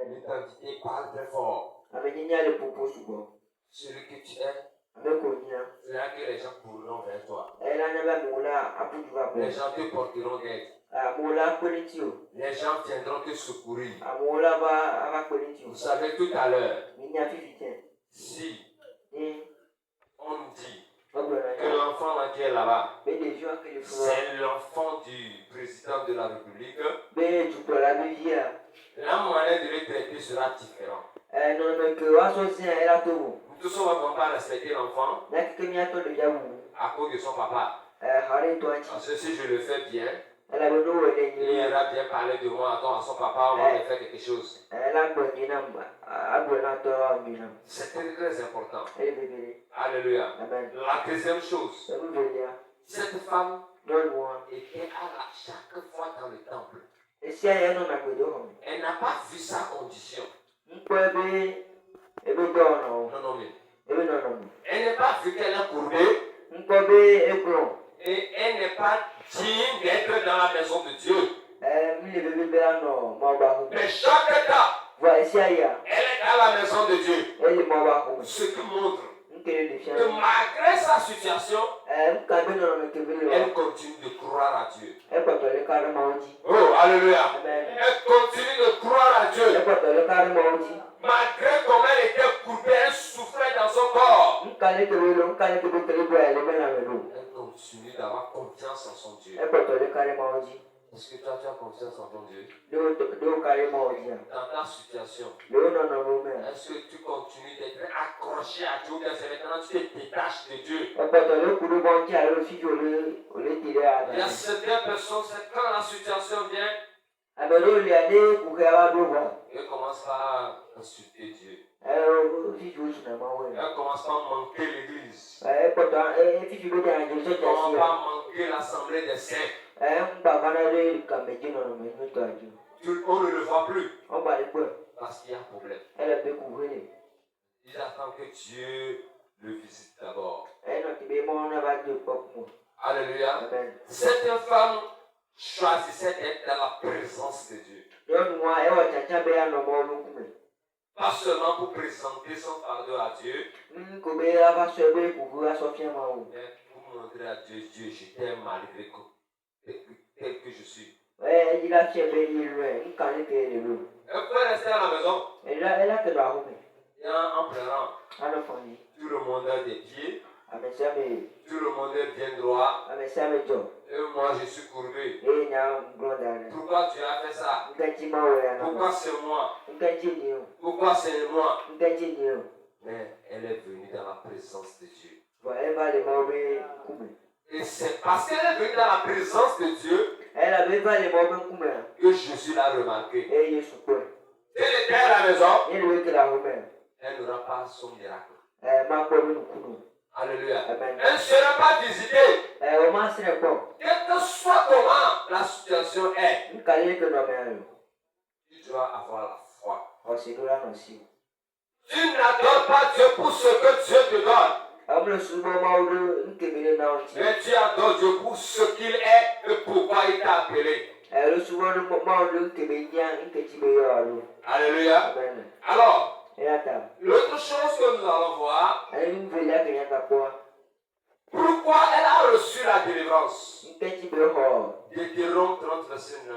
L'identité parle très fort. Celui que tu es, c'est là que les gens courront vers toi. Les gens te porteront d'aide. Les gens viendront te secourir. Vous savez, tout à l'heure, si on dit que l'enfant là qui est là-bas, c'est l'enfant du président de la République, la manière de le traiter sera différente. Nous tous, on ne va pas respecter l'enfant à cause de son papa. Parce que si je le fais bien, il ira bien parler de moi à son papa, on va lui faire quelque chose. C'est très, très important. Alléluia. La deuxième chose, cette femme était chaque fois dans le temple. Elle n'a pas vu sa condition. Non, mais. Elle n'a pas vu qu'elle est courbée. Et elle n'est pas digne d'être dans la maison de Dieu. Mais chaque temps, elle est dans la maison de Dieu. Ce qui montre que malgré sa situation, elle continue de croire à Dieu. Oh, alléluia. Elle continue de croire à Dieu. Malgré comment elle était courbée, elle souffrait dans son corps. Elle continue d'avoir confiance en son Dieu. Est-ce que toi tu as confiance en ton Dieu? Dans ta situation, est-ce que tu continues d'être accroché à Dieu ou bien c'est maintenant tu te détaches de Dieu? Il y a certaines personnes, c'est quand la situation vient, ils commencent par insulter Dieu. Ils commencent par manquer l'église. Ils commencent par manquer l'assemblée des saints. On ne le voit plus. Parce qu'il y a un problème. Ils attendent que Dieu le visite d'abord. Alléluia. Cette femme choisissait d'être dans la présence de Dieu. Pas seulement pour présenter son fardeau à Dieu, mais pour montrer à Dieu, Dieu, je t'aime malgré tel que je suis. Elle peut rester à la maison. Et en pleurant, tout le monde a des pieds. Tout le monde est bien droit. Et moi je suis courbé. Pourquoi tu as fait ça? Pourquoi c'est moi? Pourquoi c'est moi? Mais elle est venue dans la présence de Dieu. Et c'est parce qu'elle est venue dans la présence de Dieu que Jésus l'a remarqué. Elle était à la maison. Elle n'aura pas son miracle. Alléluia. Elle ne sera pas visitée. Quel que soit comment la situation est, tu dois avoir la foi. Tu n'adores pas Dieu pour ce que Dieu te donne. Mais tu adores Dieu pour ce qu'il est et pourquoi il t'a appelé. Alléluia. Alors, l'autre chose que nous allons voir, pourquoi elle a reçu la délivrance. Deutéronome 30, verset 9.